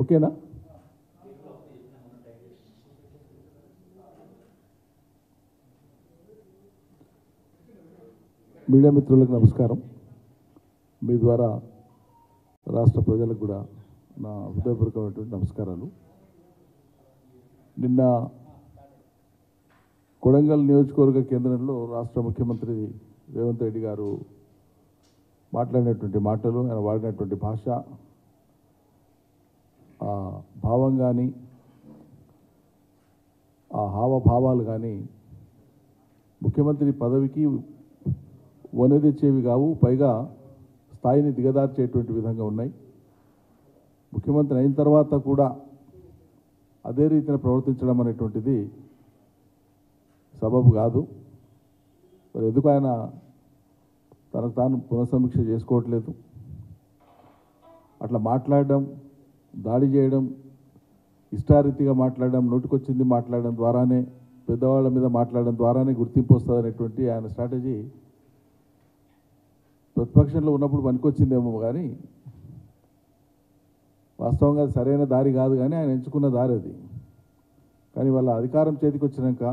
ఓకేనా? మీడియా మిత్రులకు నమస్కారం. మీ ద్వారా రాష్ట్ర ప్రజలకు కూడా నా హృదయపూర్వకమైనటువంటి నమస్కారాలు. నిన్న కొడంగల్ నియోజకవర్గ కేంద్రంలో రాష్ట్ర ముఖ్యమంత్రి రేవంత్ రెడ్డి గారు మాట్లాడినటువంటి మాటలు, ఆయన వాడినటువంటి భాష, ఆ భావం కానీ ఆ హావభావాలు కానీ ముఖ్యమంత్రి పదవికి వనె తెచ్చేవి కావు, పైగా స్థాయిని దిగదార్చేటువంటి విధంగా ఉన్నాయి. ముఖ్యమంత్రి అయిన తర్వాత కూడా అదే రీతిన ప్రవర్తించడం అనేటువంటిది సబబు కాదు. మరి ఎందుకు ఆయన తనకు తాను పునఃసమీక్ష చేసుకోవట్లేదు? అట్లా మాట్లాడడం, దాడి చేయడం, ఇష్టారీతిగా మాట్లాడడం, నోటికొచ్చింది మాట్లాడడం ద్వారానే, పెద్దవాళ్ళ మీద మాట్లాడడం ద్వారానే గుర్తింపు వస్తుంది అనేటువంటి ఆయన స్ట్రాటజీ ప్రతిపక్షంలో ఉన్నప్పుడు పనికొచ్చిందేమో కానీ వాస్తవంగా సరైన దారి కాదు. కానీ ఆయన ఎంచుకున్న దారి అది. కానీ వాళ్ళ అధికారం చేతికి వచ్చినాక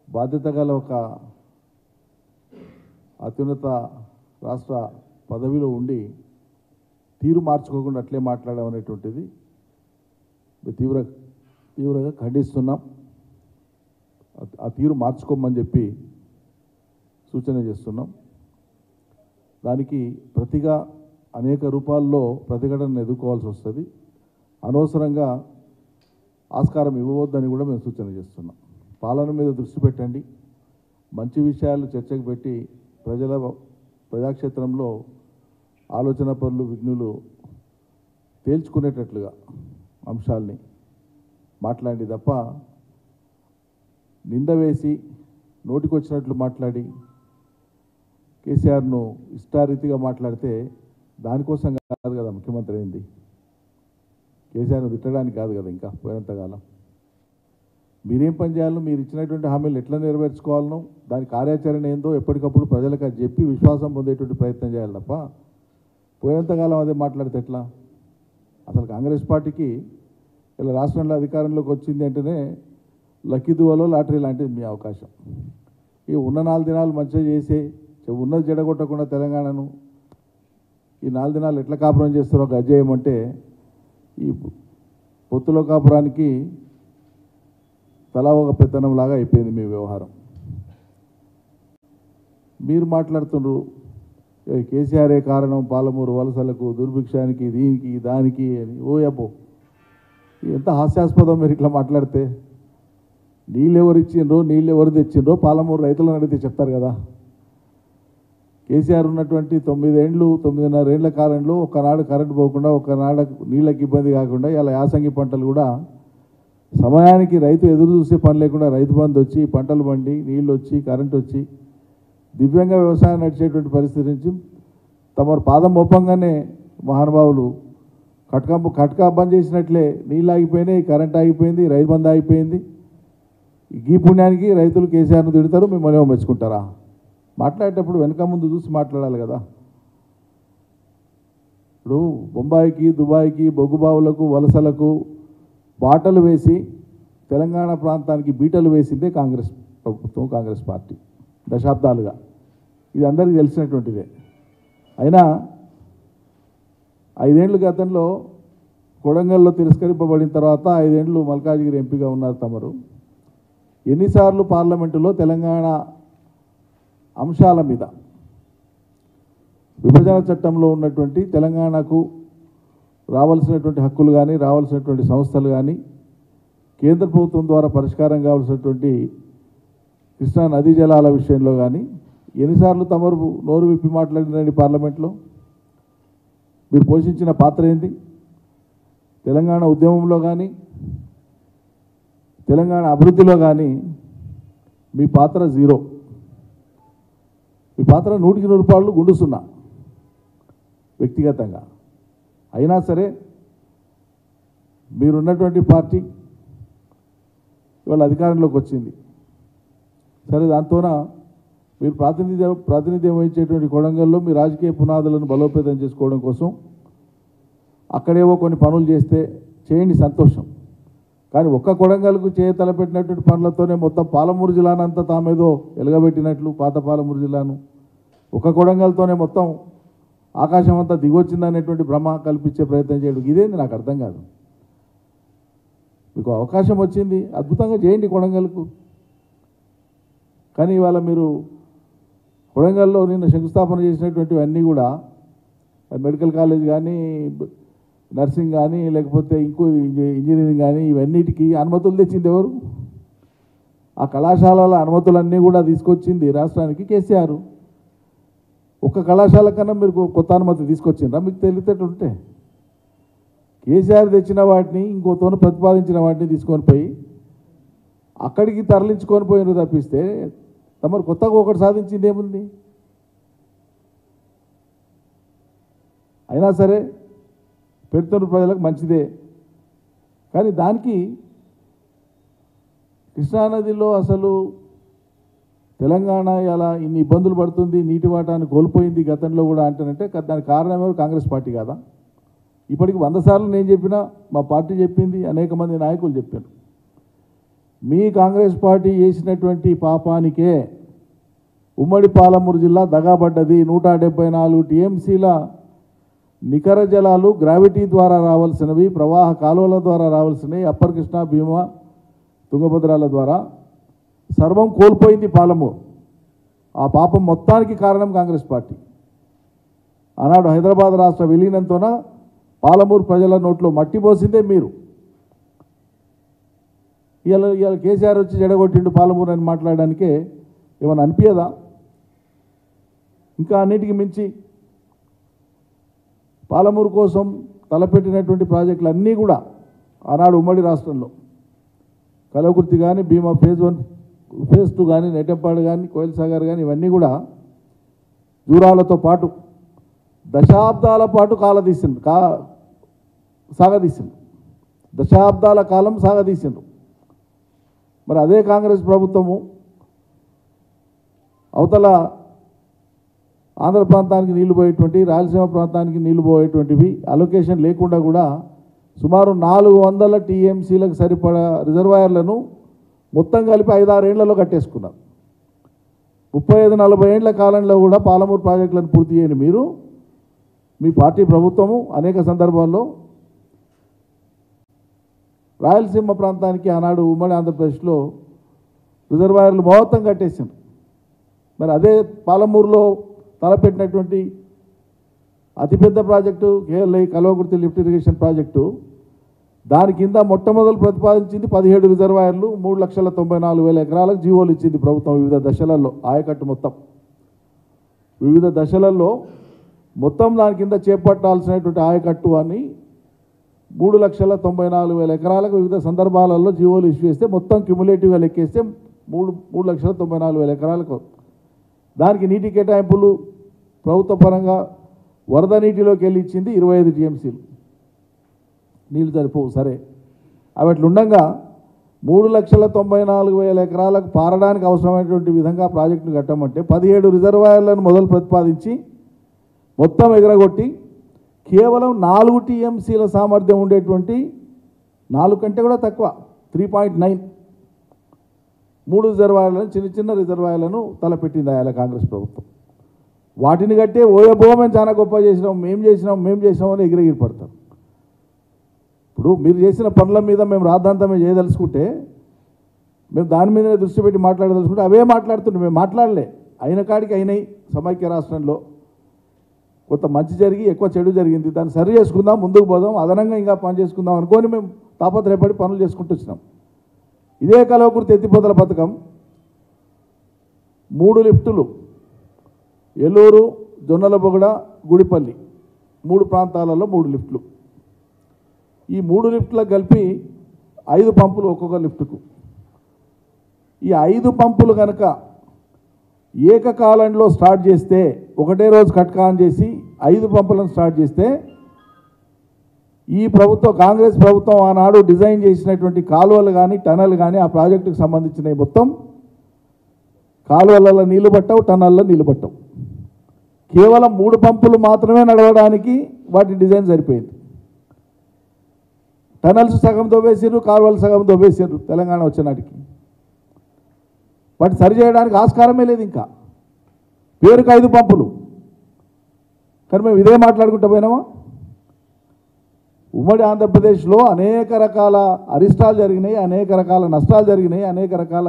బాధ్యత గల ఒక అత్యున్నత రాష్ట్ర పదవిలో ఉండి తీరు మార్చుకోకుండా అట్లే మాట్లాడడం అనేటువంటిది తీవ్రంగా ఖండిస్తున్నాం. ఆ తీరు మార్చుకోమని చెప్పి సూచన చేస్తున్నాం. దానికి ప్రతిగా అనేక రూపాల్లో ప్రతిఘటనను ఎదుర్కోవాల్సి వస్తుంది. అనవసరంగా ఆస్కారం ఇవ్వవద్దని కూడా మేము సూచన చేస్తున్నాం. పాలన మీద దృష్టి పెట్టండి, మంచి విషయాలు చర్చకు పెట్టి ప్రజాక్షేత్రంలో ఆలోచన పనులు, విఘ్నులు తేల్చుకునేటట్లుగా అంశాల్ని మాట్లాడి తప్ప నింద వేసి నోటికొచ్చినట్లు మాట్లాడి కేసీఆర్ను ఇష్టారీతిగా మాట్లాడితే దానికోసం కాదు కదా ముఖ్యమంత్రి అయింది. కేసీఆర్ను తిట్టడానికి కాదు కదా. ఇంకా పోయినంతకాలం మీరేం పని చేయాలో, మీరు ఇచ్చినటువంటి హామీలు ఎట్లా నెరవేర్చుకోవాలనో, దాని కార్యాచరణ ఏందో ఎప్పటికప్పుడు ప్రజలకు అది చెప్పి విశ్వాసం పొందేటువంటి ప్రయత్నం చేయాలి తప్ప పోయినంతకాలం అదే మాట్లాడితే ఎట్లా? అసలు కాంగ్రెస్ పార్టీకి ఇలా రాష్ట్రంలో అధికారంలోకి వచ్చింది అంటేనే లక్కీ దువ్వలో లాటరీ లాంటిది మీ అవకాశం. ఈ ఉన్న 4 దినాలు మంచిగా చేసే, ఉన్నది జడగొట్టకుండా తెలంగాణను ఈ 4 దినాలు ఎట్లా కాపురం చేస్తారో గజ్జేయమంటే ఈ పొత్తులో కాపురానికి తలా ఒక పెత్తనం లాగా అయిపోయింది మీ వ్యవహారం. మీరు మాట్లాడుతున్నారు కేసీఆరే కారణం పాలమూరు వలసలకు, దుర్భిక్షానికి, దీనికి దానికి అని. ఓ అబ్బో, ఎంత హాస్యాస్పదం మీరు ఇట్లా మాట్లాడితే. నీళ్ళు ఎవరు ఇచ్చిండ్రో, నీళ్ళు ఎవరు తెచ్చిండ్రో పాలమూరు రైతులను అడిగితే చెప్తారు కదా. కేసీఆర్ ఉన్నటువంటి 9.5 ఏళ్ల కాలంలో ఒకనాడు కరెంటు పోకుండా, ఒకనాడు నీళ్ళకి ఇబ్బంది కాకుండా ఇలా యాసంగి పంటలు కూడా సమయానికి రైతు ఎదురు చూసే పని లేకుండా రైతు బంధు వచ్చి, పంటలు పండి, నీళ్ళు వచ్చి, కరెంటు వచ్చి దివ్యంగా వ్యవసాయం నడిచేటువంటి పరిస్థితి నుంచి తమరు పాదం మోపంగానే మహానుభావులు కట్కా బంద్ చేసినట్లే నీళ్ళు ఆగిపోయినాయి, కరెంట్ ఆగిపోయింది, రైతు బంధు ఆగిపోయింది. ఈ పుణ్యానికి రైతులు కేసీఆర్ను తిడతారు, మిమ్మల్ని మెచ్చుకుంటారా? మాట్లాడేటప్పుడు వెనక ముందు చూసి మాట్లాడాలి కదా. ఇప్పుడు బొంబాయికి, దుబాయ్కి, బొగ్గుబావులకు, వలసలకు బాటలు వేసి తెలంగాణ ప్రాంతానికి బీటలు వేసిందే కాంగ్రెస్ ప్రభుత్వం, కాంగ్రెస్ పార్టీ దశాబ్దాలుగా. ఇది అందరికీ తెలిసినటువంటిదే. అయినా 5 ఏళ్ళ గతంలో కొడంగల్లో తిరస్కరింపబడిన తర్వాత 5 ఏళ్ళు మల్కాజ్గిరి ఎంపీగా ఉన్నారు తమరు. ఎన్నిసార్లు పార్లమెంటులో తెలంగాణ అంశాల మీద, విభజన చట్టంలో ఉన్నటువంటి తెలంగాణకు రావాల్సినటువంటి హక్కులు కానీ, రావాల్సినటువంటి సంస్థలు కానీ, కేంద్ర ప్రభుత్వం ద్వారా పరిష్కారం కావాల్సినటువంటి కృష్ణా నదీ జలాల విషయంలో కానీ ఎన్నిసార్లు తమరు నోరు విప్పి మాట్లాడినండి పార్లమెంట్లో? మీరు పోషించిన పాత్ర ఏంది? తెలంగాణ ఉద్యమంలో కానీ, తెలంగాణ అభివృద్ధిలో కానీ మీ పాత్ర జీరో. మీ పాత్ర 100కి 100 రూపాయలు గుండుస్తున్నా వ్యక్తిగతంగా. అయినా సరే మీరున్నటువంటి పార్టీ ఇవాళ అధికారంలోకి వచ్చింది. సరే, దాంతోన మీరు ప్రాతినిధ్యం వహించేటువంటి కొడంగల్లో మీ రాజకీయ పునాదులను బలోపేతం చేసుకోవడం కోసం అక్కడేవో కొన్ని పనులు చేస్తే చేయండి, సంతోషం. కానీ ఒక్క కొడంగల్కు తలపెట్టినటువంటి పనులతోనే మొత్తం పాలమూరు జిల్లానంతా తామేదో ఎలగబెట్టినట్లు, పాత పాలమూరు జిల్లాను ఒక్క కొడంగల్తోనే మొత్తం ఆకాశం అంతా దిగొచ్చిందనేటువంటి భ్రమ కల్పించే ప్రయత్నం చేయడం ఇదేంది నాకు అర్థం కాదు. మీకు అవకాశం వచ్చింది, అద్భుతంగా చేయండి కొడంగల్కు. కానీ ఇవాళ మీరు కొడంగల్లో నిన్న శంకుస్థాపన చేసినటువంటివన్నీ కూడా మెడికల్ కాలేజ్ కానీ, నర్సింగ్ కానీ, లేకపోతే ఇంకో ఇంజనీరింగ్ కానీ, ఇవన్నిటికీ అనుమతులు తెచ్చింది ఎవరు? ఆ కళాశాలల అనుమతులన్నీ కూడా తీసుకొచ్చింది రాష్ట్రానికి కేసీఆర్. ఒక్క కళాశాల కన్నా మీరు కొత్త అనుమతి తీసుకొచ్చిండ్రా? మీకు తెలియటట్టు ఉంటే కేసీఆర్ తెచ్చిన వాటిని, ఇంకోతోను ప్రతిపాదించిన వాటిని తీసుకొని పోయి అక్కడికి తరలించుకొని పోయిన తప్పిస్తే తమరు కొత్తగా ఒకటి సాధించింది ఏముంది? అయినా సరే పెడుతున్న ప్రజలకు మంచిదే. కానీ దానికి కృష్ణానదిలో అసలు తెలంగాణ ఇలా ఇన్ని ఇబ్బందులు పడుతుంది, నీటి వాటాన్ని కోల్పోయింది గతంలో కూడా అంటానంటే దానికి కారణం ఎవరు? కాంగ్రెస్ పార్టీ కాదా? ఇప్పటికి 100 సార్లు నేను చెప్పినా, మా పార్టీ చెప్పింది, అనేక మంది నాయకులు చెప్పారు. మీ కాంగ్రెస్ పార్టీ చేసినటువంటి పాపానికే ఉమ్మడి పాలమూరు జిల్లా దగాబడ్డది. 174 టీఎంసీల నికర జలాలు గ్రావిటీ ద్వారా రావాల్సినవి, ప్రవాహ కాలువల ద్వారా రావాల్సినవి, అప్పర్ కృష్ణా, భీమా, తుంగభద్రాల ద్వారా సర్వం కోల్పోయింది పాలమూరు. ఆ పాపం మొత్తానికి కారణం కాంగ్రెస్ పార్టీ. ఆనాడు హైదరాబాద్ రాష్ట్ర విలీనంతోన పాలమూరు ప్రజల నోట్లో మట్టి పోసిందే మీరు. ఇవాళ కేసీఆర్ వచ్చి జడగొట్టిండు పాలమూరు అని మాట్లాడడానికే ఏమైనా అనిపించదా? ఇంకా అన్నిటికీ మించి పాలమూరు కోసం తలపెట్టినటువంటి ప్రాజెక్టులు అన్నీ కూడా ఆనాడు ఉమ్మడి రాష్ట్రంలో కలవకుర్తి కానీ, భీమా ఫేజ్ 1 ఫేజ్ 2 కానీ, నెట్టెంపాడు కానీ, కోయిల్ సాగర్ కానీ, ఇవన్నీ కూడా జూరాలతో పాటు దశాబ్దాల పాటు సాగదీసిండు. దశాబ్దాల కాలం సాగదీసిండు. మరి అదే కాంగ్రెస్ ప్రభుత్వము అవతల ఆంధ్ర ప్రాంతానికి నీళ్లు పోయేటువంటి, రాయలసీమ ప్రాంతానికి నీళ్లు పోయేటువంటివి అలొకేషన్ లేకుండా కూడా సుమారు 400 టీఎంసీలకు సరిపడా రిజర్వాయర్లను మొత్తం కలిపి 5-6 ఏళ్లలో కట్టేసుకున్నారు. 35-40 ఏళ్ల కాలంలో కూడా పాలమూరు ప్రాజెక్టులను పూర్తి చేయని మీరు, మీ పార్టీ ప్రభుత్వము అనేక సందర్భాల్లో రాయలసీమ ప్రాంతానికి ఆనాడు ఉమ్మడి ఆంధ్రప్రదేశ్లో రిజర్వాయర్లు మొత్తం కట్టేసింది. మరి అదే పాలమూరులో తలపెట్టినటువంటి అతిపెద్ద project KLI Kalwakurthy lift irrigation project, దాని కింద మొట్టమొదలు ప్రతిపాదించింది 17 రిజర్వాయర్లు, 3,94,000 ఎకరాలకు జీవోలు ఇచ్చింది ప్రభుత్వం వివిధ దశలలో. ఆయకట్టు మొత్తం వివిధ దశలలో మొత్తం దాని కింద చేపట్టాల్సినటువంటి ఆయకట్టు అని 3,94,000 ఎకరాలకు వివిధ సందర్భాలలో జీవోలు ఇష్యూ చేస్తే మొత్తం క్యుములేటివ్గా లెక్కేస్తే 3,94,000 ఎకరాలకు. దానికి నీటి కేటాయింపులు ప్రభుత్వ పరంగా వరద నీటిలోకి వెళ్ళి ఇచ్చింది 25 టీఎంసీలు. నీళ్ళు సరిపోవు, సరే. అవి అట్లుండగా 3,94,000 ఎకరాలకు పారడానికి అవసరమైనటువంటి విధంగా ప్రాజెక్టును కట్టమంటే 17 రిజర్వాయర్లను మొదలు ప్రతిపాదించి మొత్తం ఎగరగొట్టి కేవలం 4 టీఎంసీల సామర్థ్యం ఉండేటువంటి, 4 కంటే కూడా తక్కువ 3.9 3 రిజర్వాయర్లను, చిన్న చిన్న రిజర్వాయర్లను తలపెట్టింది ఆయన కాంగ్రెస్ ప్రభుత్వం. వాటిని కట్టే ఓయబో మేము చాలా గొప్ప చేసినాం, మేము చేసినాం అని ఎగిరెగిరి పడతారు. ఇప్పుడు మీరు చేసిన పనుల మీద మేము రాద్ధాంతమే చేయదలుచుకుంటే, మేము దాని మీదనే దృష్టి పెట్టి మాట్లాడదలుచుకుంటే అవే మాట్లాడుతుంటే మేము మాట్లాడలే. అయిన కాడికి అయినాయి. సమైక్య రాష్ట్రంలో కొంత మంచి జరిగి ఎక్కువ చెడు జరిగింది, దాన్ని సరి చేసుకుందాం, ముందుకు పోదాం, అదనంగా ఇంకా పని చేసుకుందాం అనుకొని మేము తాపత్రయపడి పనులు చేసుకుంటూ వచ్చినాం. ఇదే కల్వకుర్తి ఎత్తిపోతల పథకం 3 లిఫ్టులు, ఏలూరు, జొన్నలబొగడ, గుడిపల్లి 3 ప్రాంతాలలో 3 లిఫ్టులు. ఈ 3 లిఫ్టులకు కలిపి 5 పంపులు ఒక్కొక్క లిఫ్టుకు. ఈ 5 పంపులు కనుక ఏకకాలంలో స్టార్ట్ చేస్తే, ఒకటే రోజు కట్కాన్ చేసి 5 పంపులను స్టార్ట్ చేస్తే, ఈ ప్రభుత్వం కాంగ్రెస్ ప్రభుత్వం ఆనాడు డిజైన్ చేసినటువంటి కాలువలు కానీ, టనల్ కానీ, ఆ ప్రాజెక్టుకు సంబంధించిన మొత్తం కాలువలలో నీళ్లు పట్టవు, టనల్లో నీళ్లు పట్టవు. కేవలం 3 పంపులు మాత్రమే నడవడానికి వాటి డిజైన్ సరిపోయింది. టనల్స్ సగం దొబ్బేసారు, కాలువలు సగం దొబ్బేసారు తెలంగాణ వచ్చినాటికి. వాటిని సరిచేయడానికి ఆస్కారమే లేదు. ఇంకా పేరుకు 5 పంపులు. కానీ మేము ఇదే మాట్లాడుకుంటూ పోయినామా? ఉమ్మడి ఆంధ్రప్రదేశ్లో అనేక రకాల అరిష్టాలు జరిగినాయి, అనేక రకాల నష్టాలు జరిగినాయి, అనేక రకాల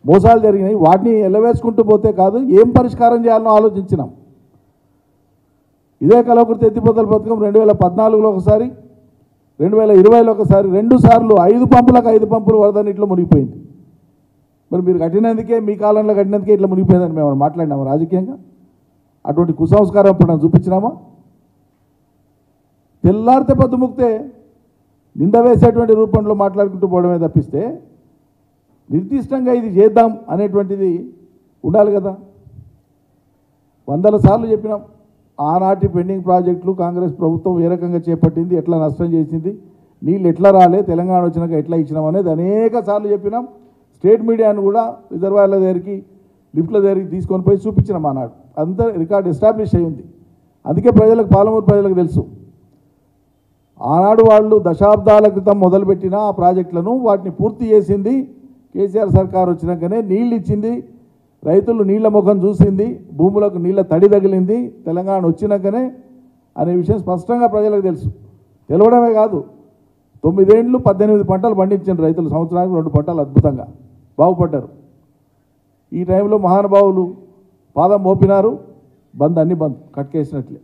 మోసాలు జరిగినాయి. వాటిని ఎల్లవేసుకుంటూ పోతే కాదు, ఏం పరిష్కారం చేయాలనో ఆలోచించినాం. ఇదే కలవకుర్తి ఎత్తిపోతల పథకం 2014లో ఒకసారి, 2020లో ఒకసారి, 2 సార్లు 5 పంపులకు 5 పంపులు వరద నీటిలో మునిగిపోయింది. మరి మీరు కట్టినందుకే, మీ కాలంలో కట్టినందుకే ఇట్లా మునిగిపోయిందని మేము మాట్లాడినాము రాజకీయంగా? అటువంటి కుసంస్కారం ఇప్పుడు మనం చూపించినామా? తెల్లారితే పొద్దుముక్తే నింద వేసేటువంటి రూపంలో మాట్లాడుకుంటూ పోవడమే తప్పిస్తే నిర్దిష్టంగా ఇది చేద్దాం అనేటువంటిది ఉండాలి కదా. 100 సార్లు చెప్పినాం. ఆనాటి పెండింగ్ ప్రాజెక్టులు కాంగ్రెస్ ప్రభుత్వం ఏ రకంగా చేపట్టింది, ఎట్లా నష్టం చేసింది, నీళ్ళు ఎట్లా రాలే, తెలంగాణ వచ్చినాక ఎట్లా ఇచ్చినాం అనేది అనేక సార్లు చెప్పినాం. స్టేట్ మీడియాను కూడా రిజర్వాయర్ల దగ్గరికి, లిఫ్ట్ల దగ్గరికి తీసుకొని పోయి చూపించినాం ఆనాడు. అంతా రికార్డ్ ఎస్టాబ్లిష్ అయి ఉంది. అందుకే ప్రజలకు, పాలమూరు ప్రజలకు తెలుసు. ఆనాడు వాళ్ళు దశాబ్దాల క్రితం మొదలుపెట్టిన ఆ ప్రాజెక్టులను వాటిని పూర్తి చేసింది కేసీఆర్ సర్కార్ వచ్చినాకనే. నీళ్ళు ఇచ్చింది, రైతులు నీళ్ల ముఖం చూసింది, భూములకు నీళ్ల తడి తగిలింది తెలంగాణ వచ్చినాకనే అనే విషయం స్పష్టంగా ప్రజలకు తెలుసు. తెలవడమే కాదు, 9 ఏళ్ళు 18 పంటలు పండించిన రైతులు సంవత్సరానికి 2 పంటలు అద్భుతంగా బాగుపడ్డారు. ఈ టైంలో మహానుభావులు పాదం మోపినారు. బంద్, అన్ని బంద్ కట్కేసినట్లే.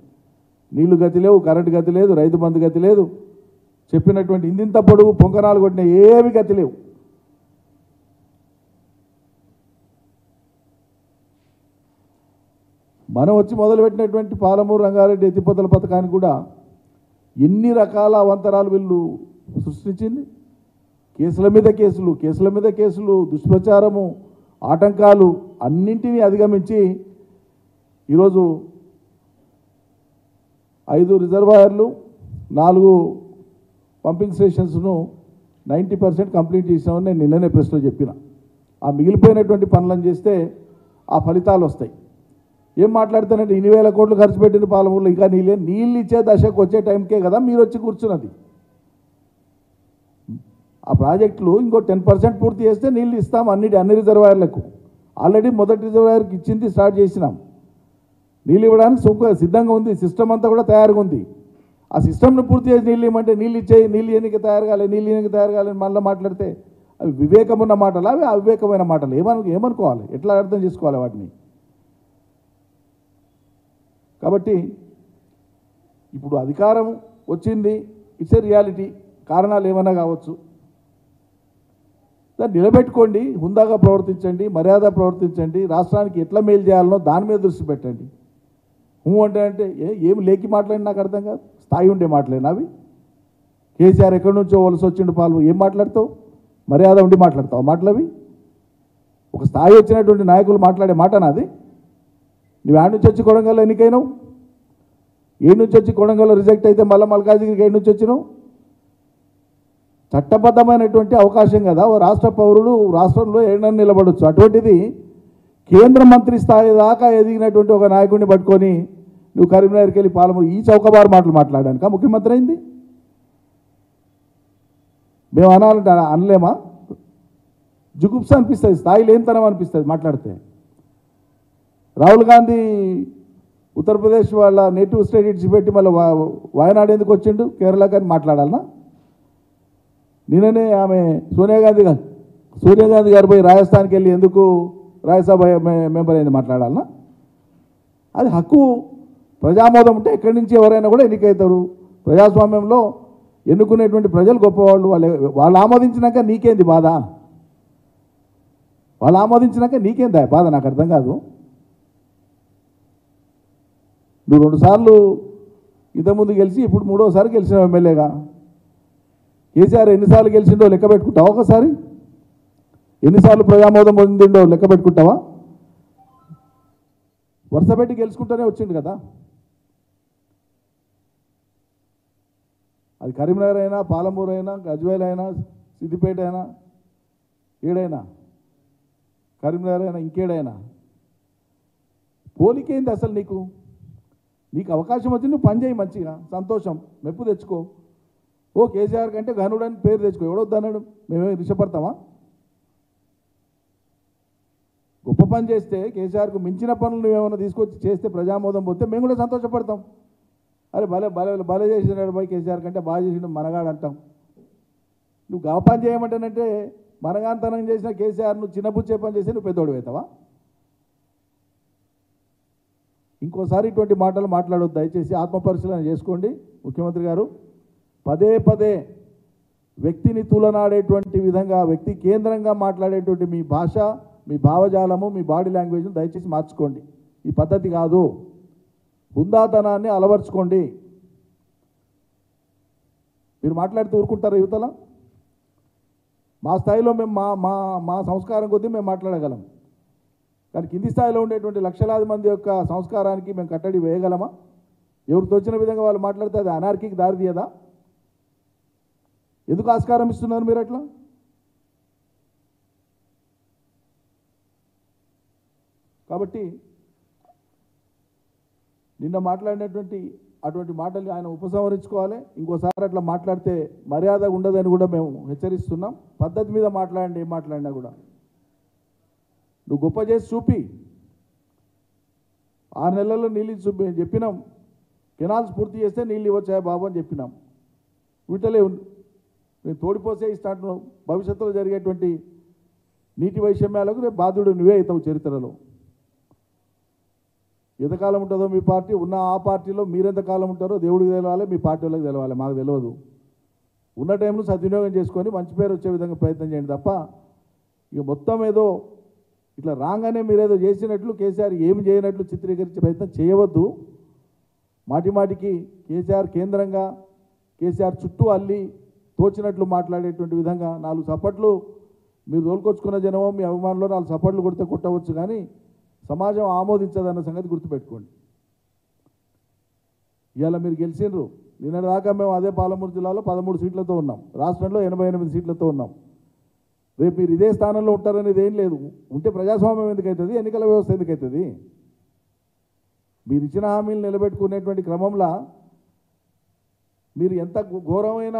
నీళ్లు గతి లేవు, కరెంటు గతి లేదు, రైతు బంధు గతి లేదు, చెప్పినటువంటి ఇందింత పొడుగు పొంకనాలు కొట్టిన ఏవి గతి లేవు. మనం వచ్చి మొదలుపెట్టినటువంటి పాలమూరు రంగారెడ్డి ఎత్తిపోతల పథకానికి కూడా ఎన్ని రకాల అవంతరాలు వీళ్ళు సృష్టించింది. కేసుల మీద కేసులు, కేసుల మీద కేసులు, దుష్ప్రచారము, ఆటంకాలు అన్నింటినీ అధిగమించి ఈరోజు 5 రిజర్వాయర్లు, 4 పంపింగ్ స్టేషన్స్ను 90% కంప్లీట్ చేసామని నేను నిన్ననే ప్రెస్లో చెప్పిన. ఆ మిగిలిపోయినటువంటి పనులను చేస్తే ఆ ఫలితాలు వస్తాయి. ఏం మాట్లాడుతానంటే 2,000 కోట్లు ఖర్చు పెట్టిన పాలమూరులో ఇంకా నీళ్ళు ఇచ్చే దశకు వచ్చే టైంకే కదా మీరు వచ్చి కూర్చున్నది. ఆ ప్రాజెక్టులు ఇంకో 10% పూర్తి చేస్తే నీళ్ళు ఇస్తాం అన్ని రిజర్వాయర్లకు. ఆల్రెడీ మొదటి రిజర్వాయర్కి ఇచ్చింది, స్టార్ట్ చేసినాం. నీళ్ళు ఇవ్వడానికి సిద్ధంగా ఉంది, సిస్టమ్ అంతా కూడా తయారుగా ఉంది. ఆ సిస్టమ్ను పూర్తి చేసి నీళ్ళు ఇవ్వమంటే నీళ్ళు ఇచ్చేయి, నీళ్ళు ఇవ్వడానికి తయారు కాలేదు, నీళ్ళు ఇవ్వడానికి తయారు కాలేదు మళ్ళీ మాట్లాడితే అవి వివేకం ఉన్న మాటలు, అవి అవివేకమైన మాటలు. ఏమనుకోవాలి, ఎట్లా అర్థం చేసుకోవాలి వాటిని? కాబట్టి ఇప్పుడు అధికారం వచ్చింది, ఇట్స్ ఏ రియాలిటీ. కారణాలు ఏమైనా కావచ్చు, దాన్ని నిలబెట్టుకోండి, హుందాగా ప్రవర్తించండి, మర్యాద ప్రవర్తించండి, రాష్ట్రానికి ఎట్లా మేలు చేయాలనో దాని మీద దృష్టి పెట్టండి. అంటే ఏమి లేకి మాట్లాడి నాకు అర్థం కాదు. స్థాయి ఉండే మాట్లాడిన అవి. కేసీఆర్ ఎక్కడి నుంచో వలస వచ్చిండు పాలు, ఏం మాట్లాడతావు? మర్యాద ఉండి మాట్లాడతావు మాటలవి? ఒక స్థాయి వచ్చినటువంటి నాయకులు మాట్లాడే మాట నాది? నువ్వు ఆడ నుంచి వచ్చి కొడంగల్లో ఎన్నికైనావు, ఏడు నుంచి వచ్చి కొడంగల్లో రిజెక్ట్ అయితే మళ్ళీ మల్కాజిగిరికి ఏడు నుంచి వచ్చినావు. చట్టబద్ధమైనటువంటి అవకాశం కదా, ఓ రాష్ట్ర పౌరుడు రాష్ట్రంలో ఏడని నిలబడవచ్చు. అటువంటిది కేంద్ర మంత్రి స్థాయి దాకా ఎదిగినటువంటి ఒక నాయకుడిని పట్టుకొని నువ్వు కరీంనగర్కి వెళ్ళి పాలమూరు ఈ చౌకబారు మాటలు మాట్లాడానిక ముఖ్యమంత్రి అయింది? మేము అనాలంటే అనలేమా? జుగుప్స అనిపిస్తుంది, స్థాయి లేనితనం అనిపిస్తుంది మాట్లాడితే. రాహుల్ గాంధీ ఉత్తరప్రదేశ్ వాళ్ళ నేటివ్ స్టేట్ ఇడిచిపెట్టి మళ్ళీ వాయనాడు ఎందుకు వచ్చిండు కేరళ కానీ మాట్లాడాలనా? నిన్ననే ఆమె సోనియా గాంధీ గారు పోయి రాజస్థాన్కి వెళ్ళి ఎందుకు రాజ్యసభ మెంబర్ అయింది మాట్లాడాలనా? అది హక్కు. ప్రజామోదం ఉంటే ఎక్కడి నుంచి ఎవరైనా కూడా ఎన్నికవుతారు. ప్రజాస్వామ్యంలో ఎన్నుకునేటువంటి ప్రజలు గొప్పవాళ్ళు. వాళ్ళు ఆమోదించినాక నీకేంది బాధ? వాళ్ళు ఆమోదించినాక నీకేందా బాధ? నాకు అర్థం కాదు. నువ్వు 2 సార్లు ఇంతకుముందు గెలిచి ఇప్పుడు 3వసారి గెలిచిన ఎమ్మెల్యేగా. కేసీఆర్ ఎన్నిసార్లు గెలిచిండో లెక్క పెట్టుకుంటావా? ఒకసారి ఎన్నిసార్లు ప్రజామోదం పొందిండో లెక్క పెట్టుకుంటావా? వరుస పెట్టి గెలుచుకుంటూనే వచ్చిండు కదా. అది కరీంనగర్ అయినా, పాలమూరు అయినా, గజ్వేల్ అయినా, సిద్దిపేట అయినా, ఏడైనా, కరీంనగర్ అయినా, ఇంకేడైనా పోలికేంది అసలు? నీకు అవకాశం వచ్చి నువ్వు పని చేయి, మంచిగా సంతోషం, మెప్పు తెచ్చుకో. ఓ కేసీఆర్ కంటే ఘనుడు అని పేరు తెచ్చుకో, ఎవడొద్దన్నాడు? మేమే ఇష్టపడతామా? గొప్ప పని చేస్తే కేసీఆర్కు మించిన పనులు నువ్వేమైనా తీసుకొచ్చి చేస్తే ప్రజామోదం పోతే మేము కూడా సంతోషపడతాం. అరే భలే భలే భలే చేసినాడు పోయి కేసీఆర్ కంటే బాగా చేసిండు మనగాడు అంటాం. నువ్వు గవ పని చేయమంటానంటే మనగాంతనం చేసిన కేసీఆర్ నువ్వు చిన్నబుచ్చే పని చేసి నువ్వు పెద్దోడు అవుతావా? ఇంకోసారి ఇటువంటి మాటలు మాట్లాడొద్దు దయచేసి. ఆత్మపరిశీలన చేసుకోండి ముఖ్యమంత్రి గారు. పదే పదే వ్యక్తిని తూలనాడేటువంటి విధంగా వ్యక్తి కేంద్రంగా మాట్లాడేటువంటి మీ భాష, మీ భావజాలము, మీ బాడీ లాంగ్వేజ్ను దయచేసి మార్చుకోండి. ఈ పద్ధతి కాదు. హుందాతనాన్ని అలవర్చుకోండి. మీరు మాట్లాడుతూ ఊరుకుంటారా యువతల? మా స్థాయిలో మేము మా సంస్కారం కొద్దీ మేము మాట్లాడగలం. కానీ కింది స్థాయిలో ఉండేటువంటి లక్షలాది మంది యొక్క సంస్కారానికి మేము కట్టడి వేయగలమా? ఎవరు తోచిన విధంగా వాళ్ళు మాట్లాడితే అది అనార్కీకి దారి తీయదా? ఎందుకు ఆస్కారం ఇస్తున్నారు మీరు అట్లా? కాబట్టి నిన్న మాట్లాడినటువంటి అటువంటి మాటలు ఆయన ఉపసంహరించుకోవాలి. ఇంకోసారి అట్లా మాట్లాడితే మర్యాద ఉండదని కూడా మేము హెచ్చరిస్తున్నాం. పద్ధతి మీద మాట్లాడండి. ఏం మాట్లాడినా కూడా నువ్వు గొప్ప చేసి చూపి. 6 నెలల్లో నీళ్ళు చూపి చెప్పినాం. కెనాల్స్ పూర్తి చేస్తే నీళ్ళు ఇవ్వచ్చాయా బాబు అని చెప్పినాం. వీటిలే మేము తోడిపోసే ఇస్తాంటున్నాం. భవిష్యత్తులో జరిగేటువంటి నీటి వైషమ్యాలకు రేపు బాధ్యుడు నువ్వే అవుతావు చరిత్రలో. ఎంతకాలం ఉంటుందో మీ పార్టీ, ఉన్న ఆ పార్టీలో మీరెంతకాలం ఉంటారో దేవుడికి తెలవాలి, మీ పార్టీ వాళ్ళకి తెలవాలి, మాకు తెలియదు. ఉన్న టైంలో సద్వినియోగం చేసుకొని మంచి పేరు వచ్చే విధంగా ప్రయత్నం చేయండి తప్ప ఇక మొత్తం ఏదో ఇట్లా రాగానే మీరేదో చేసినట్లు కేసీఆర్ ఏమి చేయనట్లు చిత్రీకరించే ప్రయత్నం చేయవద్దు. మాటిమాటికి కేసీఆర్ కేంద్రంగా కేసీఆర్ చుట్టూ అల్లి తోచినట్లు మాట్లాడేటువంటి విధంగా 4 సపోర్ట్లు మీరు తోలుకొచ్చుకున్న జనమో మీ అభిమానులు 4 సపోర్ట్లు కొడితే కొట్టవచ్చు, కానీ సమాజం ఆమోదించదన్న సంగతి గుర్తుపెట్టుకోండి. ఇవాళ మీరు గెలిచినారు. నిన్నటిదాకా మేము అదే పాలమూరు జిల్లాలో 13 సీట్లతో ఉన్నాం. రాష్ట్రంలో 88 సీట్లతో ఉన్నాం. రేపు మీరు ఇదే స్థానంలో ఉంటారనేది ఏం లేదు. ఉంటే ప్రజాస్వామ్యం ఎందుకవుతుంది? ఎన్నికల వ్యవస్థ ఎందుకవుతుంది? మీరు ఇచ్చిన హామీలు నిలబెట్టుకునేటువంటి క్రమంలో మీరు ఎంత ఘోరమైన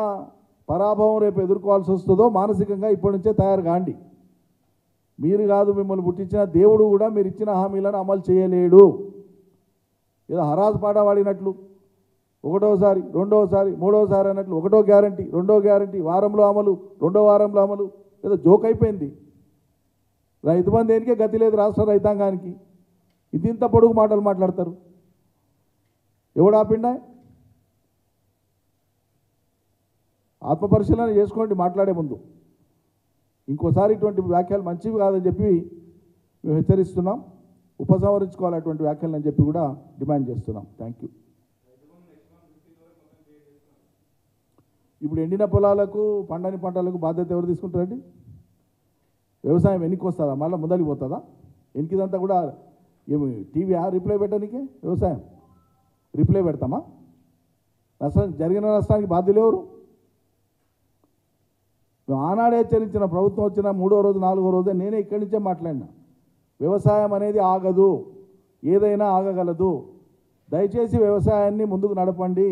పరాభవం రేపు ఎదుర్కోవాల్సి వస్తుందో మానసికంగా ఇప్పటి నుంచే తయారు కాండి. మీరు కాదు, మిమ్మల్ని పుట్టించిన దేవుడు కూడా మీరు ఇచ్చిన హామీలను అమలు చేయలేడు. ఏదో హరాజు పాట వాడినట్లు ఒకటోసారి, రెండోసారి, మూడోసారి అన్నట్లు ఒకటో గ్యారంటీ, రెండో గ్యారంటీ, వారంలో అమలు, రెండో వారంలో అమలు, ఏదో జోక్ అయిపోయింది. రైతు బంధు దేనికే గతి లేదు రాష్ట్ర రైతాంగానికి. ఇంత పొడుగు మాటలు మాట్లాడతారు. ఎవడు ఆపిండా? ఆత్మపరిశీలన చేసుకోండి మాట్లాడే ముందు. ఇంకోసారి ఇటువంటి వ్యాఖ్యలు మంచివి కాదని చెప్పి మేము హెచ్చరిస్తున్నాం. ఉపసంహరించుకోవాలి అటువంటి వ్యాఖ్యలు అని చెప్పి కూడా డిమాండ్ చేస్తున్నాం. Thank you. ఇప్పుడు ఎండిన పొలాలకు, పండని పంటలకు బాధ్యత ఎవరు తీసుకుంటారండి? వ్యవసాయం వెనక్కి వస్తుందా? మళ్ళీ ముందరికి పోతుందా? వెనక్కిదంతా కూడా ఏమి టీవీ రిప్లై పెట్టడానికే వ్యవసాయం రిప్లై పెడతామా? జరిగిన నష్టానికి బాధ్యులు ఎవరు? మేము ఆనాడే హెచ్చరించిన ప్రభుత్వం వచ్చిన 3వ రోజు 4వ రోజే నేనే ఇక్కడి నుంచే మాట్లాడినా. వ్యవసాయం అనేది ఆగదు, ఏదైనా ఆగగలదు. దయచేసి వ్యవసాయాన్ని ముందుకు నడపండి.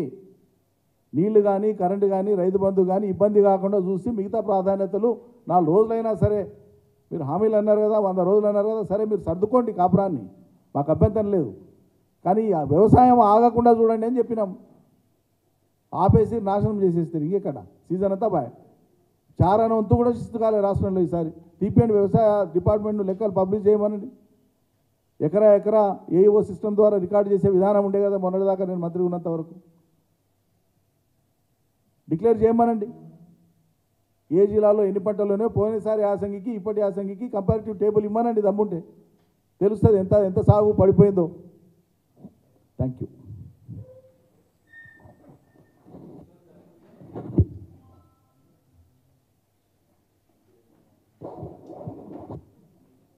నీళ్లు కానీ, కరెంటు కానీ, రైతు బంధు కానీ ఇబ్బంది కాకుండా చూసి మిగతా ప్రాధాన్యతలు 4 రోజులైనా సరే, మీరు హామీలు అన్నారు కదా, 100 రోజులు అన్నారు కదా, సరే మీరు సర్దుకోండి కాపురాన్ని, మాకు అభ్యంతరం లేదు. కానీ ఆ వ్యవసాయం ఆగకుండా చూడండి అని చెప్పినాం. ఆపేసి నాశనం చేసేస్తారు. ఇంకెక్కడ సీజన్ అంతా బాయ్. చారాన వంతు కూడా శిస్తు కాలే రాష్ట్రంలో ఈసారి. టీపీఎండ్ వ్యవసాయ డిపార్ట్మెంట్ లెక్కలు పబ్లిష్ చేయమనండి. ఎకరా ఏఈఓ సిస్టమ్ ద్వారా రికార్డు చేసే విధానం ఉండే కదా మొన్నటిదాకా నేను మంత్రి ఉన్నంత వరకు. డిక్లేర్ చేయమనండి. ఏ జిల్లాలో ఎన్ని పంటలోనే పోయినసారి యాసంగికి ఇప్పటి యాసంగికి కంపారిటివ్ టేబుల్ ఇమ్మనండి. దమ్ముంటే తెలుస్తుంది ఎంత సాగు పడిపోయిందో. Thank you.